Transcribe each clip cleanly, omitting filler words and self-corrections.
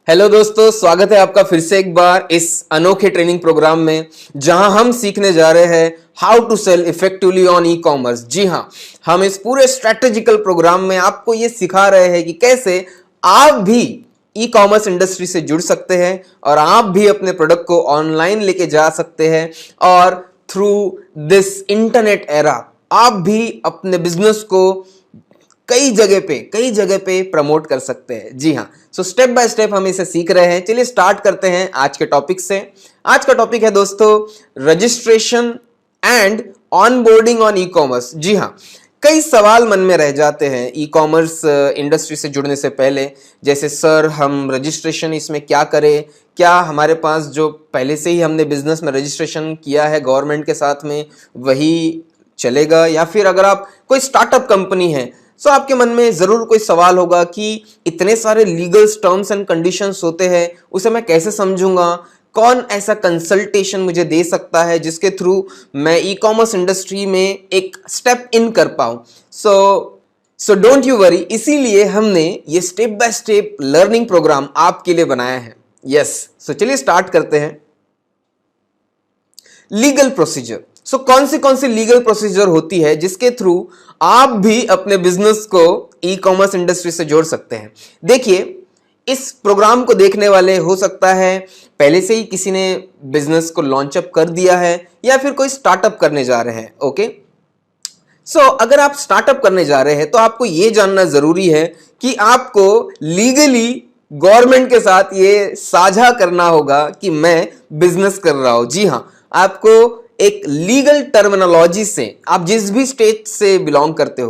Hello दोस्तों, स्वागत है आपका फिर से एक बार इस अनोखे ट्रेनिंग प्रोग्राम में जहां हम सीखने जा रहे हैं how to sell effectively on e commerce. जी हां, हम इस पूरे स्ट्रेटेजिकल प्रोग्राम में आपको ये सिखा रहे हैं कि कैसे आप भी ई कॉमर्स इंडस्ट्री से जुड़ सकते हैं और आप भी अपने प्रोडक्ट को ऑनलाइन लेके जा सकते हैं और थ्रू दिस इंटरनेट एरा आप भी अपने बिजनेस को कई जगह पे प्रमोट कर सकते हैं। जी हाँ, सो स्टेप बाय स्टेप हम इसे सीख रहे हैं। चलिए स्टार्ट करते हैं आज के टॉपिक से। आज का टॉपिक है दोस्तों registration and onboarding on e commerce. जी हाँ, कई सवाल मन में रह जाते हैं ई कॉमर्स इंडस्ट्री से जुड़ने से पहले, जैसे सर हम रजिस्ट्रेशन इसमें क्या करें, क्या हमारे पास जो पहले से ही हमने बिजनेस में रजिस्ट्रेशन किया है गवर्नमेंट के साथ में वही चलेगा, या फिर अगर आप कोई स्टार्टअप कंपनी है सो आपके मन में जरूर कोई सवाल होगा कि इतने सारे लीगल टर्म्स एंड कंडीशंस होते हैं, उसे मैं कैसे समझूंगा, कौन ऐसा कंसल्टेशन मुझे दे सकता है जिसके थ्रू मैं ई कॉमर्स इंडस्ट्री में एक स्टेप इन कर पाऊं। सो डोंट यू वरी, इसीलिए हमने ये step by step learning programme आपके लिए बनाया है। यस, सो चलिए स्टार्ट करते हैं। Legal procedure. सो कौन सी लीगल प्रोसीजर होती है जिसके थ्रू आप भी अपने बिजनेस को ई कॉमर्स इंडस्ट्री से जोड़ सकते हैं। देखिए, इस प्रोग्राम को देखने वाले हो सकता है पहले से ही किसी ने बिजनेस को लॉन्च अप कर दिया है या फिर कोई स्टार्टअप करने जा रहे हैं। ओके, सो अगर आप स्टार्टअप करने जा रहे हैं तो आपको यह जानना जरूरी है कि आपको लीगली गवर्नमेंट के साथ ये साझा करना होगा कि मैं बिजनेस कर रहा हूं। जी हां, आपको एक लीगल टर्मिनोलॉजी से, आप जिस भी स्टेट से बिलोंग करते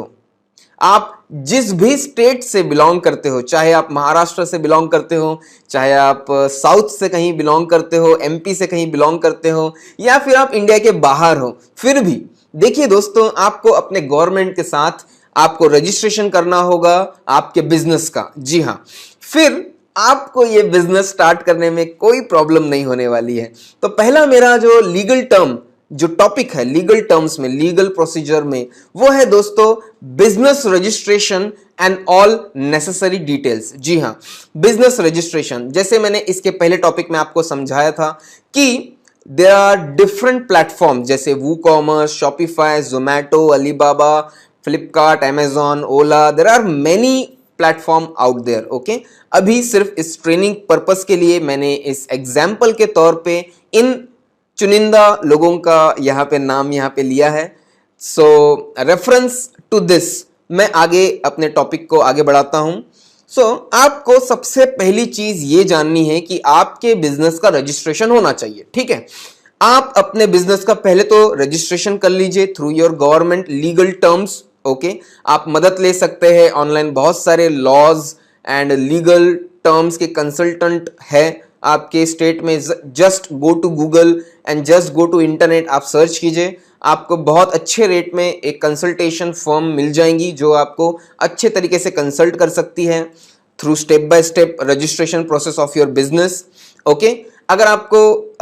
हो, चाहे आप महाराष्ट्र से बिलोंग करते हो, चाहे आप साउथ से कहीं बिलोंग करते हो, एमपी से कहीं बिलोंग करते हो, या फिर आप इंडिया के बाहर हो, फिर भी देखिए दोस्तों, आपको अपने गवर्नमेंट के साथ आपको रजिस्ट्रेशन करना होगा आपके बिजनेस का। जी हाँ, फिर आपको ये बिजनेस स्टार्ट करने में कोई प्रॉब्लम नहीं होने वाली है। तो पहला मेरा जो लीगल टर्म, जो टॉपिक है लीगल टर्म्स में, लीगल प्रोसीजर में, वो है दोस्तों business registration and all necessary details. जी हाँ, बिजनेस रजिस्ट्रेशन, जैसे मैंने इसके पहले टॉपिक में आपको समझाया था कि देयर आर डिफरेंट प्लेटफॉर्म जैसे WooCommerce, Shopify, Zomato, Alibaba, Flipkart, Amazon, Ola, there are many platform out there. Okay, अभी सिर्फ इस ट्रेनिंग पर्पस के लिए मैंने इस एग्जाम्पल के तौर पे इन चुनिंदा लोगों का यहाँ पे नाम यहाँ पे लिया है। सो रेफरेंस टू दिस मैं आगे अपने टॉपिक को आगे बढ़ाता हूं। सो आपको सबसे पहली चीज ये जाननी है कि आपके बिजनेस का रजिस्ट्रेशन होना चाहिए। ठीक है, आप अपने बिजनेस का पहले तो रजिस्ट्रेशन कर लीजिए through your government legal terms. Okay, आप मदद ले सकते हैं ऑनलाइन, बहुत सारे लॉज एंड लीगल टर्म्स के कंसल्टेंट है आपके स्टेट में। Just go to Google and just go to internet, आप सर्च कीजिए, आपको बहुत अच्छे रेट में एक कंसल्टेशन फर्म मिल जाएंगी जो आपको अच्छे तरीके से कंसल्ट कर सकती है through step by step registration process of your business. Okay, अगर आपको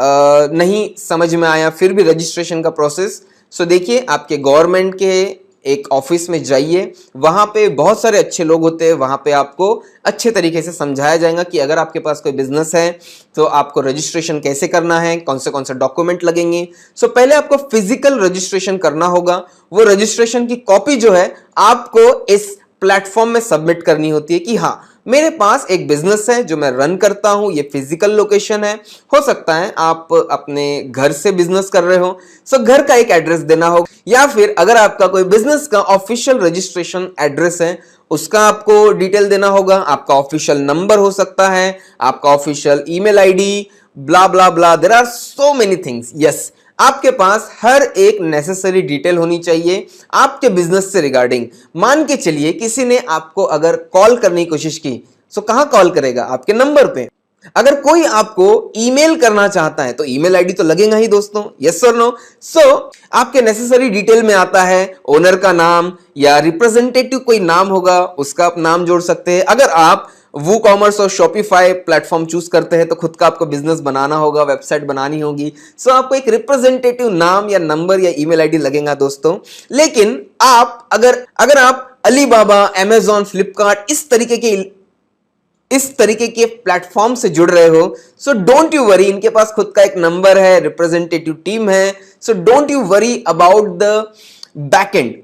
नहीं समझ में आया फिर भी रजिस्ट्रेशन का प्रोसेस, सो देखिए आपके गवर्नमेंट के एक ऑफिस में जाइए, वहां पे बहुत सारे अच्छे लोग होते हैं, वहां पे आपको अच्छे तरीके से समझाया जाएगा कि अगर आपके पास कोई बिजनेस है तो आपको रजिस्ट्रेशन कैसे करना है, कौन से डॉक्यूमेंट लगेंगे। सो पहले आपको फिजिकल रजिस्ट्रेशन करना होगा। वो रजिस्ट्रेशन की कॉपी जो है आपको इस प्लेटफॉर्म में सबमिट करनी होती है कि हाँ, मेरे पास एक बिजनेस है जो मैं रन करता हूं, ये फिजिकल लोकेशन है। हो सकता है आप अपने घर से बिजनेस कर रहे हो, सो घर का एक एड्रेस देना होगा, या फिर अगर आपका कोई बिजनेस का ऑफिशियल रजिस्ट्रेशन एड्रेस है उसका आपको डिटेल देना होगा। आपका ऑफिशियल नंबर हो सकता है, आपका official email ID, blah blah blah, there are so many things. Yes, आपके पास हर एक नेसेसरी डिटेल होनी चाहिए आपके बिजनेस से रिगार्डिंग। मान के चलिए किसी ने आपको अगर कॉल करने की कोशिश की, सो कहां कॉल करेगा? आपके नंबर पे। अगर कोई आपको ईमेल करना चाहता है तो ईमेल आईडी तो लगेगा ही दोस्तों। यस और नो? सो आपके नेसेसरी डिटेल में आता है ओनर का नाम या रिप्रेजेंटेटिव कोई नाम होगा, उसका आप नाम जोड़ सकते हैं। अगर आप वो कॉमर्स और शॉपिफाई प्लेटफॉर्म चूज करते हैं तो खुद का आपको बिजनेस बनाना होगा, वेबसाइट बनानी होगी, सो आपको एक रिप्रेजेंटेटिव नाम या नंबर या ईमेल आईडी लगेगा दोस्तों। लेकिन आप अगर आप अलीबाबा, अमेजॉन, फ्लिपकार्ट इस तरीके के प्लेटफॉर्म से जुड़ रहे हो, सो डोंट यू वरी, इनके पास खुद का एक नंबर है, रिप्रेजेंटेटिव टीम है, so don't you worry about the backend.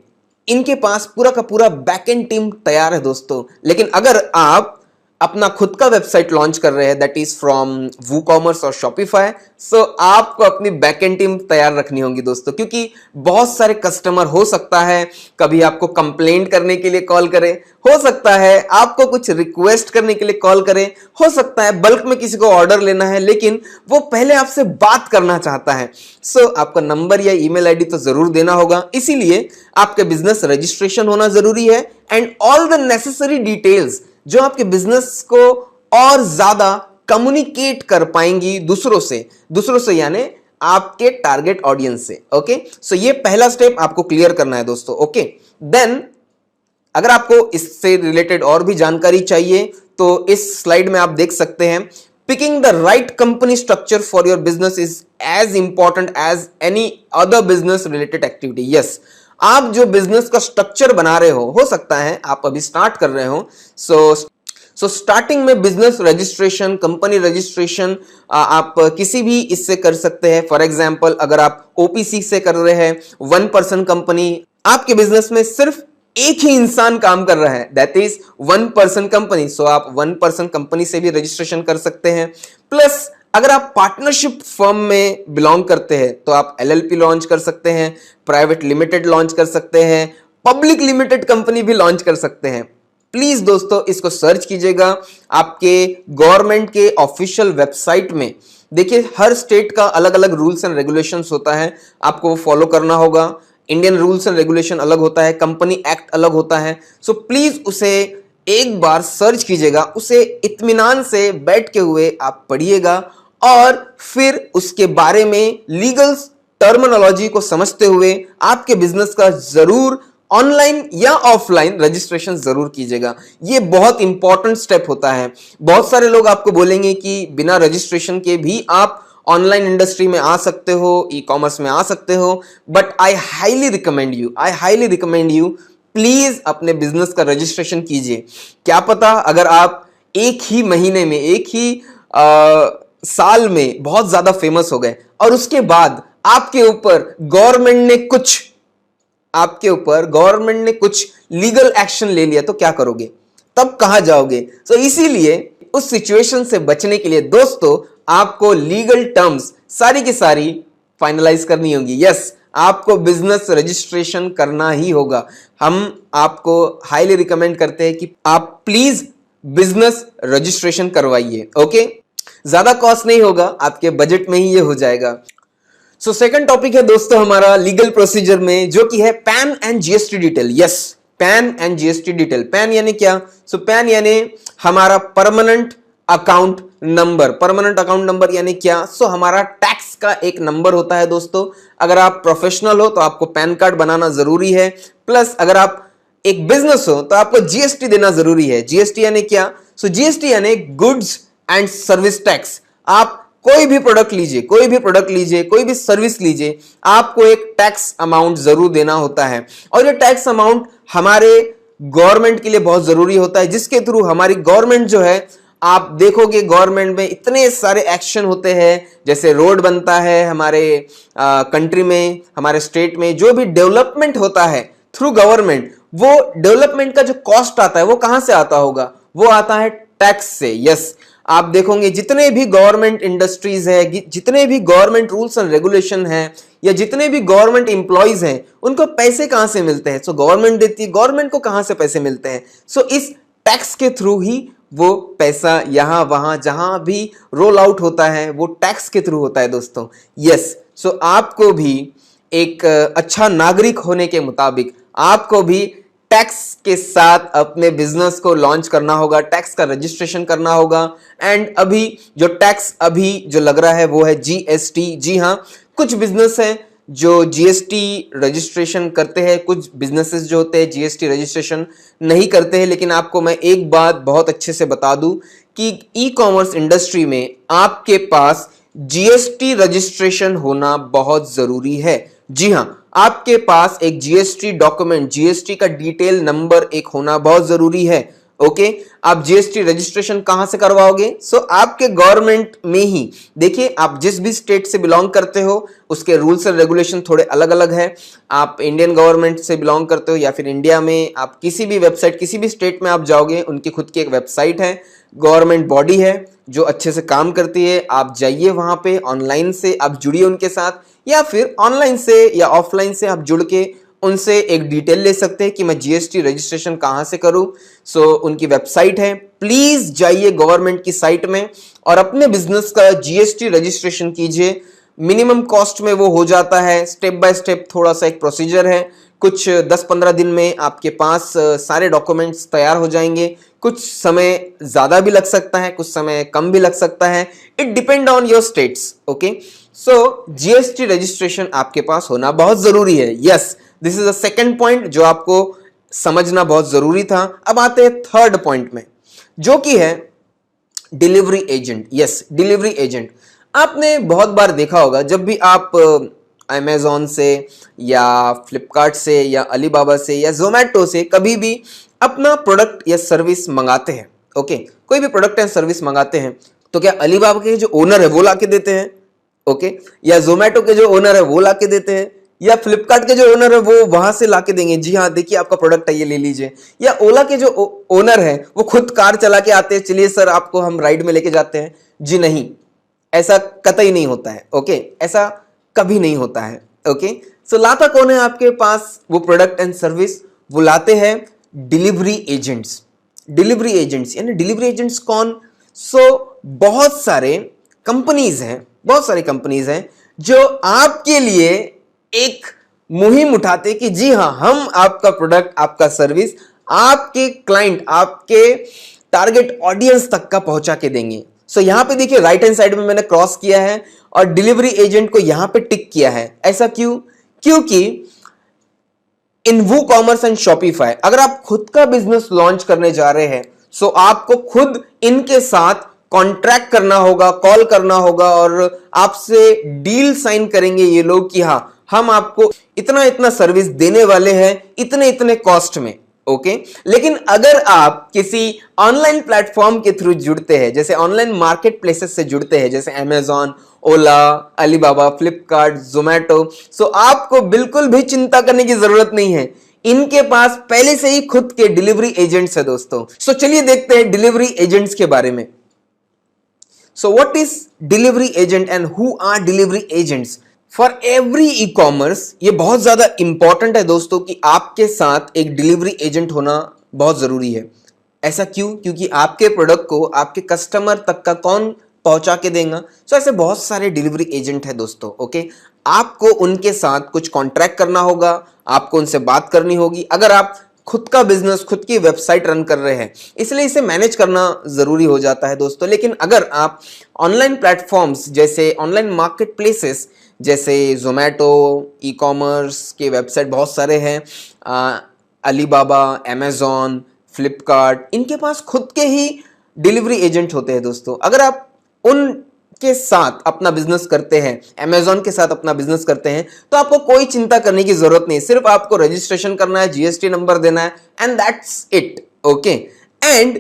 इनके पास पूरा का पूरा बैकएंड टीम तैयार है दोस्तों। लेकिन अगर आप अपना खुद का वेबसाइट लॉन्च कर रहे हैं, दैट इज फ्रॉम वूकॉमर्स और शॉपिफाई, सो आपको अपनी बैकएंड टीम तैयार रखनी होगी दोस्तों, क्योंकि बहुत सारे कस्टमर हो सकता है कभी आपको कंप्लेंट करने के लिए कॉल करें, हो सकता है आपको कुछ रिक्वेस्ट करने के लिए कॉल करें, हो सकता है बल्क में किसी को ऑर्डर लेना है लेकिन वो पहले आपसे बात करना चाहता है। सो आपका नंबर या ईमेल आईडी तो जरूर देना होगा, इसीलिए आपके बिजनेस रजिस्ट्रेशन होना जरूरी है and all the necessary details जो आपके बिजनेस को और ज्यादा कम्युनिकेट कर पाएंगी दूसरों से यानी आपके टारगेट ऑडियंस से। ओके, सो ये पहला स्टेप आपको क्लियर करना है दोस्तों। ओके, देन अगर आपको इससे रिलेटेड और भी जानकारी चाहिए तो इस स्लाइड में आप देख सकते हैं, picking the right company structure for your business is as important as any other business related activity. Yes, आप जो बिजनेस का स्ट्रक्चर बना रहे हो सकता है आप अभी स्टार्ट कर रहे हो, सो स्टार्टिंग में बिजनेस रजिस्ट्रेशन, कंपनी रजिस्ट्रेशन आप किसी भी इससे कर सकते हैं। फॉर एग्जांपल अगर आप ओपीसी से कर रहे हैं, 1 पर्सन कंपनी, आपके बिजनेस में सिर्फ एक ही इंसान काम कर रहा है, दैट इज 1 पर्सन कंपनी, सो आप 1 पर्सन कंपनी से भी रजिस्ट्रेशन कर सकते हैं। प्लस अगर आप पार्टनरशिप फर्म में बिलोंग करते हैं तो आप एलएलपी लॉन्च कर सकते हैं, प्राइवेट लिमिटेड लॉन्च कर सकते हैं, पब्लिक लिमिटेड कंपनी भी लॉन्च कर सकते हैं। प्लीज दोस्तों इसको सर्च कीजिएगा आपके गवर्नमेंट के ऑफिशियल वेबसाइट में। देखिए हर स्टेट का अलग अलग रूल्स एंड रेगुलेशंस होता है, आपको वो फॉलो करना होगा। इंडियन रूल्स एंड रेगुलेशन अलग होता है, कंपनी एक्ट अलग होता है, सो प्लीज उसे एक बार सर्च कीजिएगा, उसे इत्मीनान से बैठ के हुए आप पढ़िएगा और फिर उसके बारे में लीगल टर्मिनोलॉजी को समझते हुए आपके बिजनेस का जरूर ऑनलाइन या ऑफलाइन रजिस्ट्रेशन जरूर कीजिएगा। ये बहुत इंपॉर्टेंट स्टेप होता है। बहुत सारे लोग आपको बोलेंगे कि बिना रजिस्ट्रेशन के भी आप ऑनलाइन इंडस्ट्री में आ सकते हो, ई कॉमर्स में आ सकते हो, but I highly recommend you please अपने बिजनेस का रजिस्ट्रेशन कीजिए। क्या पता अगर आप एक ही महीने में, एक ही साल में बहुत ज्यादा फेमस हो गए और उसके बाद आपके ऊपर गवर्नमेंट ने कुछ लीगल एक्शन ले लिया तो क्या करोगे, तब कहां जाओगे? तो इसीलिए उस सिचुएशन से बचने के लिए दोस्तों आपको लीगल टर्म्स सारी की सारी फाइनलाइज करनी होगी। यस, आपको बिजनेस रजिस्ट्रेशन करना ही होगा। हम आपको हाईली रिकमेंड करते हैं कि आप प्लीज बिजनेस रजिस्ट्रेशन करवाइए। ओके, ज्यादा कॉस्ट नहीं होगा, आपके बजट में ही ये हो जाएगा। सो सेकंड टॉपिक है दोस्तों हमारा लीगल प्रोसीजर में, जो कि है pan and GST detail. Yes, pan and GST detail. Pan यानी क्या? सो पैन यानी हमारा परमानेंट अकाउंट नंबर यानी क्या? सो हमारा टैक्स का एक नंबर होता है दोस्तों। अगर आप प्रोफेशनल हो तो आपको पैन कार्ड बनाना जरूरी है, प्लस अगर आप एक बिजनेस हो तो आपको जीएसटी देना जरूरी है। जीएसटी यानी क्या? सो जीएसटी यानी गुड्स एंड सर्विस टैक्स। आप कोई भी प्रोडक्ट लीजिए, कोई भी सर्विस लीजिए, आपको एक टैक्स अमाउंट जरूर देना होता है और ये टैक्स अमाउंट हमारे गवर्नमेंट के लिए बहुत जरूरी होता है, जिसके थ्रू हमारी गवर्नमेंट जो है, आप देखोगे गवर्नमेंट में इतने सारे एक्शन होते हैं, जैसे रोड बनता है हमारे कंट्री में, हमारे स्टेट में, जो भी डेवलपमेंट होता है थ्रू गवर्नमेंट, वो डेवलपमेंट का जो कॉस्ट आता है वो कहां से आता होगा? वो आता है टैक्स से। यस, आप देखोगे जितने भी गवर्नमेंट इंडस्ट्रीज है, जितने भी गवर्नमेंट रूल्स एंड रेगुलेशन है, या जितने भी गवर्नमेंट एम्प्लॉइज हैं, उनको पैसे कहां से मिलते हैं? सो गवर्नमेंट देती है, गवर्नमेंट को कहां से पैसे मिलते हैं? सो इस टैक्स के थ्रू ही वो पैसा यहां वहां जहां भी रोल आउट होता है वो टैक्स के थ्रू होता है दोस्तों। यस, सो आपको भी एक अच्छा नागरिक होने के मुताबिक आपको भी टैक्स के साथ अपने बिजनेस को लॉन्च करना होगा, टैक्स का रजिस्ट्रेशन करना होगा। एंड अभी जो टैक्स जो लग रहा है वो है जीएसटी। जी हाँ, कुछ बिजनेस हैं जो जीएसटी रजिस्ट्रेशन करते हैं, कुछ बिजनेसेस जो होते हैं जीएसटी रजिस्ट्रेशन नहीं करते हैं। लेकिन आपको मैं एक बात बहुत अच्छे से बता दूं कि ई कॉमर्स इंडस्ट्री में आपके पास जीएसटी रजिस्ट्रेशन होना बहुत जरूरी है। जी हाँ, आपके पास एक जीएसटी डॉक्यूमेंट, जीएसटी का डिटेल नंबर एक होना बहुत जरूरी है। ओके आप जीएसटी रजिस्ट्रेशन कहां से करवाओगे? सो आपके गवर्नमेंट में ही। देखिए आप जिस भी स्टेट से बिलोंग करते हो उसके रूल्स एंड रेगुलेशन थोड़े अलग अलग है। आप इंडियन गवर्नमेंट से बिलोंग करते हो या फिर इंडिया में आप किसी भी वेबसाइट, किसी भी स्टेट में आप जाओगे, उनकी खुद की एक वेबसाइट है, गवर्नमेंट बॉडी है जो अच्छे से काम करती है। आप जाइए वहां पे, ऑनलाइन से आप जुड़िए उनके साथ, या फिर ऑनलाइन से या ऑफलाइन से आप जुड़ के उनसे एक डिटेल ले सकते हैं कि मैं जीएसटी रजिस्ट्रेशन कहां से करूं। सो उनकी वेबसाइट है, प्लीज जाइए गवर्नमेंट की साइट में और अपने बिजनेस का जीएसटी रजिस्ट्रेशन कीजिए। मिनिमम कॉस्ट में वो हो जाता है, स्टेप बाय स्टेप थोड़ा सा एक प्रोसीजर है। कुछ 10-15 दिन में आपके पास सारे डॉक्यूमेंट्स तैयार हो जाएंगे। कुछ समय ज्यादा भी लग सकता है, कुछ समय कम भी लग सकता है, it depend on your states. Okay so GST registration आपके पास होना बहुत जरूरी है। Yes, this is the second point जो आपको समझना बहुत जरूरी था। अब आते हैं थर्ड पॉइंट में, जो कि है delivery agent. Yes, delivery agent आपने बहुत बार देखा होगा, जब भी आप अमेजॉन से या फ्लिपकार्ट से या अलीबाबा से या जोमैटो से कभी भी अपना प्रोडक्ट या सर्विस मंगाते हैं, ओके कोई भी प्रोडक्ट या सर्विस मंगाते हैं, तो क्या अलीबाबा के जो ओनर है वो ला के देते हैं? ओके या जोमैटो के जो ओनर है वो ला के देते हैं, या फ्लिपकार्ट के जो ओनर है वो वहां से लाके देंगे, जी हाँ देखिए आपका प्रोडक्ट है ये ले लीजिए, या ओला के जो ओनर है वो खुद कार चला के आते हैं, चलिए सर आपको हम राइड में लेके जाते हैं? जी नहीं, ऐसा कतई नहीं होता है। ओके ऐसा कभी नहीं होता है। ओके सो लाता कौन है आपके पास वो प्रोडक्ट एंड सर्विस? वो लाते हैं डिलीवरी एजेंट्स। डिलीवरी एजेंट्स यानी डिलीवरी एजेंट्स कौन? सो बहुत सारे कंपनीज हैं, बहुत सारी कंपनीज हैं जो आपके लिए एक मुहिम उठाते कि जी हां हम आपका प्रोडक्ट, आपका सर्विस आपके क्लाइंट, आपके टारगेट ऑडियंस तक का पहुंचा के देंगे। सो यहां पे देखिए राइट हैंड साइड में मैंने क्रॉस किया है और डिलीवरी एजेंट को यहां पे टिक किया है। ऐसा क्यों? क्योंकि इन वूकॉमर्स एंड शॉपिफाई अगर आप खुद का बिजनेस लॉन्च करने जा रहे हैं, सो आपको खुद इनके साथ कॉन्ट्रैक्ट करना होगा, कॉल करना होगा और आपसे डील साइन करेंगे ये लोग कि हाँ हम आपको इतना इतना सर्विस देने वाले हैं इतने इतने कॉस्ट में। ओके लेकिन अगर आप किसी ऑनलाइन प्लेटफॉर्म के थ्रू जुड़ते हैं, जैसे ऑनलाइन मार्केट प्लेसेस से जुड़ते हैं, जैसे अमेजॉन, ओला, अलीबाबा, फ्लिपकार्ट, जोमैटो, सो आपको बिल्कुल भी चिंता करने की जरूरत नहीं है। इनके पास पहले से ही खुद के डिलीवरी एजेंट्स है दोस्तों। सो चलिए देखते हैं डिलीवरी एजेंट्स के बारे में। So what is delivery agent and who are delivery agents? For every e-commerce ये बहुत ज्यादा इंपॉर्टेंट है दोस्तों कि आपके साथ एक डिलीवरी एजेंट होना बहुत जरूरी है। ऐसा क्यों? क्योंकि आपके प्रोडक्ट को आपके कस्टमर तक का कौन पहुंचा के देगा? सो ऐसे बहुत सारे डिलीवरी एजेंट है दोस्तों। ओके आपको उनके साथ कुछ कॉन्ट्रैक्ट करना होगा, आपको उनसे बात करनी होगी। अगर आप खुद का बिजनेस, खुद की वेबसाइट रन कर रहे हैं, इसलिए इसे मैनेज करना जरूरी हो जाता है दोस्तों। लेकिन अगर आप ऑनलाइन प्लेटफॉर्म्स जैसे ऑनलाइन मार्केट प्लेसेस जैसे जोमैटो, ई कॉमर्स के वेबसाइट बहुत सारे हैं, अलीबाबा, अमेजॉन, फ्लिपकार्ट, इनके पास खुद के ही डिलीवरी एजेंट होते हैं दोस्तों। अगर आप उन के साथ अपना बिजनेस करते हैं, अमेजॉन के साथ अपना बिजनेस करते हैं, तो आपको कोई चिंता करने की जरूरत नहीं। सिर्फ आपको रजिस्ट्रेशन करना है, जीएसटी नंबर देना है and that's it. Okay and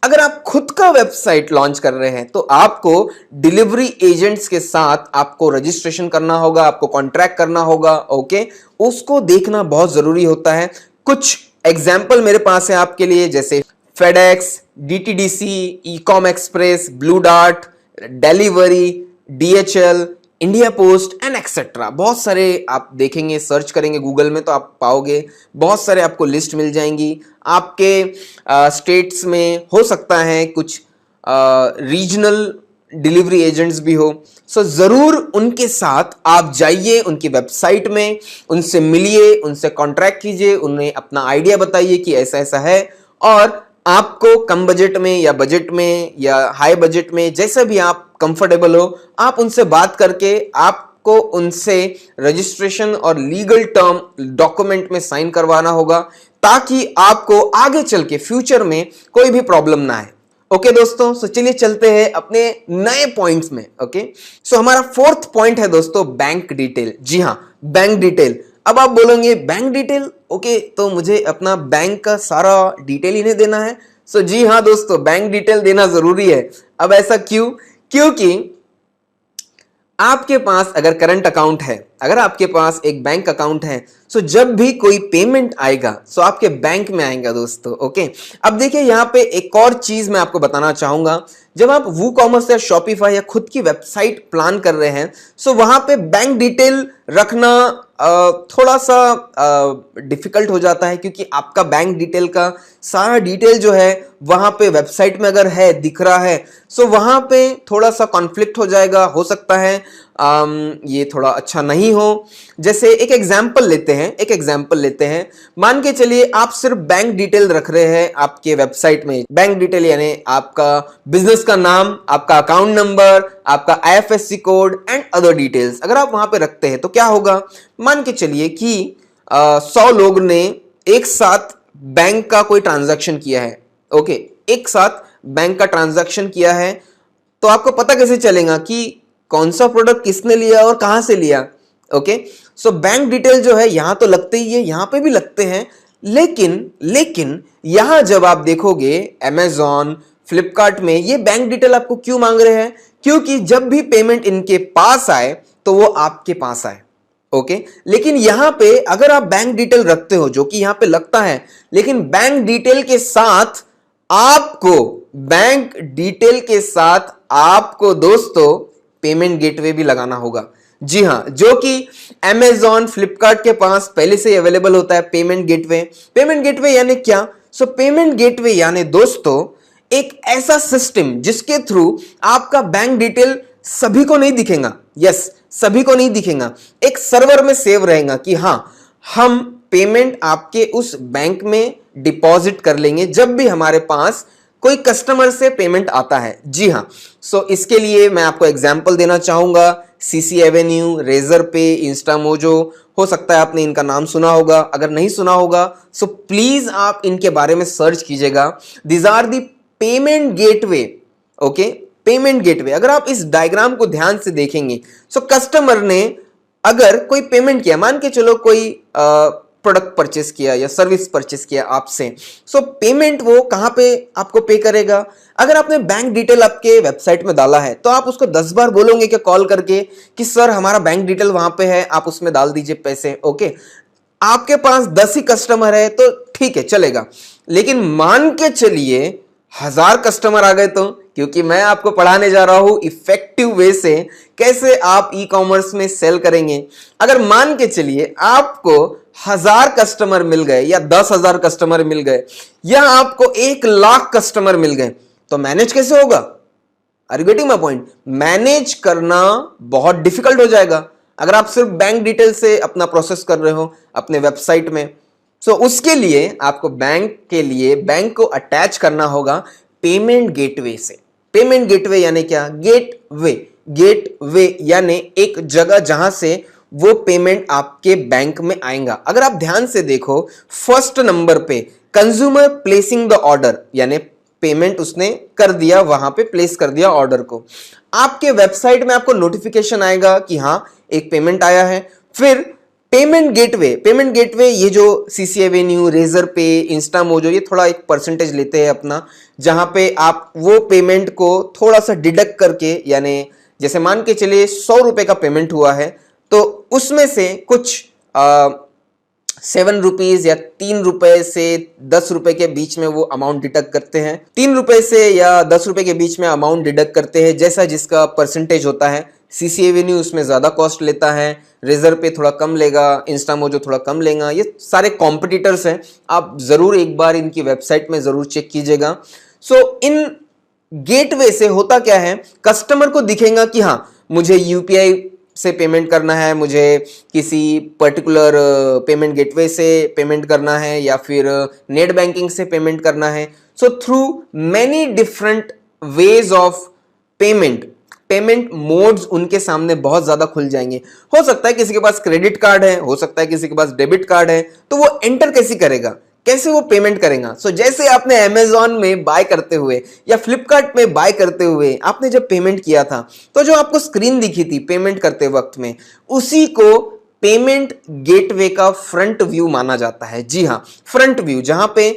अगर आप खुद का वेबसाइट लॉन्च कर रहे हैं तो आपको डिलीवरी एजेंट्स के साथ आपको रजिस्ट्रेशन करना होगा, आपको कॉन्ट्रैक्ट करना होगा। ओके उसको देखना बहुत जरूरी होता है। कुछ एग्जाम्पल मेरे पास है आपके लिए, जैसे FedEx, DTDC, Ecom express, blue dart, delivery, DHL, India post and etcetera. बहुत सारे आप देखेंगे, सर्च करेंगे गूगल में तो आप पाओगे, बहुत सारे आपको लिस्ट मिल जाएंगी। आपके स्टेट्स में हो सकता है कुछ रीजनल डिलीवरी एजेंट्स भी हो। सो जरूर उनके साथ आप जाइए, उनकी वेबसाइट में उनसे मिलिए, उनसे कॉन्ट्रैक्ट कीजिए, उन्हें अपना आइडिया बताइए कि ऐसा ऐसा है, और आपको कम बजट में या बजट में या हाई बजट में जैसा भी आप कंफर्टेबल हो, आप उनसे बात करके आपको उनसे रजिस्ट्रेशन और लीगल टर्म डॉक्यूमेंट में साइन करवाना होगा, ताकि आपको आगे चल के फ्यूचर में कोई भी प्रॉब्लम ना आए। ओके दोस्तों, सो चलिए चलते हैं अपने नए पॉइंट्स में। ओके सो हमारा फोर्थ पॉइंट है दोस्तों बैंक डिटेल। जी हाँ, बैंक डिटेल। अब आप बोलोगे बैंक डिटेल, ओके तो मुझे अपना बैंक का सारा डिटेल इन्हें देना है? सो जी हाँ दोस्तों, बैंक डिटेल देना जरूरी है। अब ऐसा क्यों? क्योंकि आपके पास अगर करंट अकाउंट है, अगर आपके पास एक बैंक अकाउंट है, सो जब भी कोई पेमेंट आएगा सो आपके बैंक में आएगा दोस्तों। ओके, अब देखिए यहाँ पे एक और चीज मैं आपको बताना चाहूंगा। जब आप वू कॉमर्स या शॉपिफाई या खुद की वेबसाइट प्लान कर रहे हैं, सो वहां पे बैंक डिटेल रखना थोड़ा सा डिफिकल्ट हो जाता है, क्योंकि आपका बैंक डिटेल का सारा डिटेल जो है वहां पे वेबसाइट में अगर है, दिख रहा है, सो वहां पे थोड़ा सा कॉन्फ्लिक्ट हो जाएगा, हो सकता है ये थोड़ा अच्छा नहीं हो। जैसे एक एग्जाम्पल लेते हैं, मान के चलिए आप सिर्फ बैंक डिटेल रख रहे हैं आपके वेबसाइट में। बैंक डिटेल यानी आपका बिजनेस का नाम, आपका अकाउंट नंबर, आपका IFSC code and other details अगर आप वहां पे रखते हैं तो क्या होगा? मान के चलिए कि 100 लोग ने एक साथ बैंक का कोई ट्रांजैक्शन किया है। ओके, एक साथ बैंक का ट्रांजैक्शन किया है, तो आपको पता कैसे चलेगा कि कौन सा प्रोडक्ट किसने लिया और कहां से लिया? ओके, सो बैंक डिटेल जो है यहां तो लगते ही है, यहां पे भी लगते हैं, लेकिन यहां जब आप देखोगे अमेजॉन, फ्लिपकार्ट में ये बैंक डिटेल आपको क्यों मांग रहे हैं? क्योंकि जब भी पेमेंट इनके पास आए तो वो आपके पास आए। ओके, लेकिन यहां पे अगर आप बैंक डिटेल रखते हो, जो कि यहां पे लगता है, लेकिन बैंक डिटेल के साथ आपको दोस्तों पेमेंट गेटवे भी लगाना होगा। जी हां, जो कि अमेजॉन, फ्लिपकार्ट के पास पहले से ही अवेलेबल होता है पेमेंट गेटवे। पेमेंट गेटवे यानी क्या? सो पेमेंट गेटवे यानी दोस्तों एक ऐसा सिस्टम जिसके थ्रू आपका बैंक डिटेल सभी को नहीं दिखेगा। यस, सभी को नहीं दिखेगा, एक सर्वर में सेव रहेगा कि हां, हम पेमेंट आपके उस बैंक में डिपॉजिट कर लेंगे जब भी हमारे पास कोई कस्टमर से पेमेंट आता है। जी हां, सो इसके लिए मैं आपको एग्जांपल देना चाहूंगा। सीसी एवेन्यू, रेजर पे, इंस्टामोजो, हो सकता है आपने इनका नाम सुना होगा। अगर नहीं सुना होगा सो प्लीज आप इनके बारे में सर्च कीजिएगा। These are the payment gateway. Okay, payment gateway. अगर आप इस डायग्राम को ध्यान से देखेंगे, सो कस्टमर ने अगर कोई पेमेंट किया, मान के चलो कोई प्रोडक्ट परचेस किया या सर्विस परचेस किया आपसे, सो पेमेंट वो कहां पे आपको पे करेगा? अगर आपने बैंक डिटेल आपके वेबसाइट में डाला है तो आप उसको 10 बार बोलोगे क्या कॉल करके कि सर हमारा बैंक डिटेल वहां पे है, आप उसमें डाल दीजिए पैसे। ओके, आपके पास 10 ही कस्टमर है तो ठीक है, चलेगा। लेकिन मान के चलिए 1000 कस्टमर आ गए तो, क्योंकि मैं आपको पढ़ाने जा रहा हूं इफेक्टिव वे से कैसे आप ई कॉमर्स में सेल करेंगे। अगर मान के चलिए आपको 1000 कस्टमर मिल गए या 10,000 कस्टमर मिल गए या आपको 1,00,000 कस्टमर मिल गए, तो मैनेज कैसे होगा? Are you getting my point? Manage करना बहुत डिफिकल्ट हो जाएगा अगर आप सिर्फ बैंक डिटेल से अपना प्रोसेस कर रहे हो अपने वेबसाइट में। सो उसके लिए आपको बैंक को अटैच करना होगा पेमेंट गेटवे से। पेमेंट गेटवे यानी क्या? गेटवे यानी एक जगह जहां से वो पेमेंट आपके बैंक में आएगा। अगर आप ध्यान से देखो, फर्स्ट नंबर पे कंज्यूमर प्लेसिंग द ऑर्डर, यानी पेमेंट उसने कर दिया, वहां पे प्लेस कर दिया ऑर्डर को। आपके वेबसाइट में आपको नोटिफिकेशन आएगा कि हां एक पेमेंट आया है। फिर पेमेंट गेटवे ये जो सीसी एवेन्यू, रेजर पे, इंस्टामोजो, ये थोड़ा एक परसेंटेज लेते हैं अपना, जहां पे आप वो पेमेंट को थोड़ा सा डिडक्ट करके, यानी जैसे मान के चलिए 100 रुपए का पेमेंट हुआ है तो उसमें से कुछ 7 रुपीज या 3 रुपए से 10 रुपए के बीच में वो अमाउंट डिडक्ट करते हैं। 3 रुपए से या 10 रुपए के बीच में अमाउंट डिडक्ट करते हैं, जैसा जिसका परसेंटेज होता है। सीसी एवेन्यू उसमें ज्यादा कॉस्ट लेता है, रेजर पे थोड़ा कम लेगा, इंस्टामोजो थोड़ा कम लेगा। ये सारे कॉम्पिटिटर्स हैं, आप जरूर एक बार इनकी वेबसाइट में जरूर चेक कीजिएगा। सो इन गेटवे से होता क्या है, कस्टमर को दिखेगा कि हाँ मुझे यूपीआई से पेमेंट करना है, मुझे किसी पर्टिकुलर पेमेंट गेटवे से पेमेंट करना है, या फिर नेट बैंकिंग से पेमेंट करना है। So through many different ways of payment modes उनके सामने बहुत ज्यादा खुल जाएंगे। हो सकता है किसी के पास क्रेडिट कार्ड है, हो सकता है किसी के पास डेबिट कार्ड है, तो वो एंटर कैसे करेगा, कैसे वो पेमेंट करेगा? सो जैसे आपने अमेजॉन में बाय करते हुए या फ्लिपकार्ट में बाय करते हुए आपने जब पेमेंट किया था, तो जो आपको स्क्रीन दिखी थी पेमेंट करते वक्त में, उसी को पेमेंट गेटवे का फ्रंट व्यू माना जाता है। जी हाँ, फ्रंट व्यू, जहां पे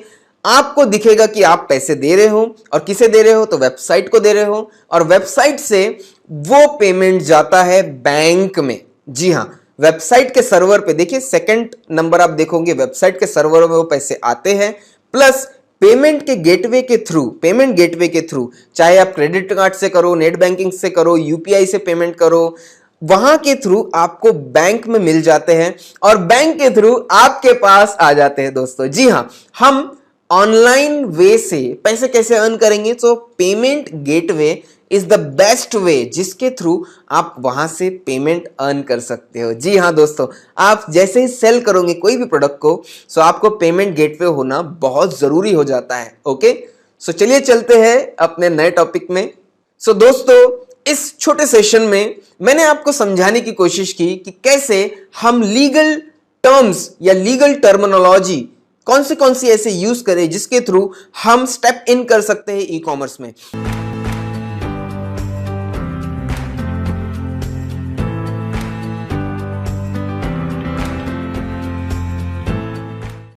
आपको दिखेगा कि आप पैसे दे रहे हो, और किसे दे रहे हो, तो वेबसाइट को दे रहे हो, और वेबसाइट से वो पेमेंट जाता है बैंक में। जी हाँ, वेबसाइट के सर्वर पे देखिए, सेकंड नंबर आप देखोगे, वेबसाइट के सर्वर में वो पैसे आते हैं, प्लस पेमेंट गेटवे के थ्रू, चाहे आप क्रेडिट कार्ड से करो, नेट बैंकिंग से करो, यूपीआई से पेमेंट करो, वहां के थ्रू आपको बैंक में मिल जाते हैं, और बैंक के थ्रू आपके पास आ जाते हैं दोस्तों। जी हाँ, हम ऑनलाइन वे से पैसे कैसे अर्न करेंगे, तो payment gateway is the best way जिसके थ्रू आप वहां से पेमेंट अर्न कर सकते हो। जी हाँ दोस्तों, आप जैसे ही सेल करोगे कोई भी प्रोडक्ट को, सो आपको पेमेंट गेटवे होना बहुत जरूरी हो जाता है। ओके, सो चलिए चलते हैं अपने नए टॉपिक में। सो दोस्तों, इस छोटे सेशन में मैंने आपको समझाने की कोशिश की कि कैसे हम लीगल टर्म्स या लीगल टर्मिनोलॉजी कौन सी ऐसे यूज करें जिसके थ्रू हम स्टेप इन कर सकते हैं ई कॉमर्स में।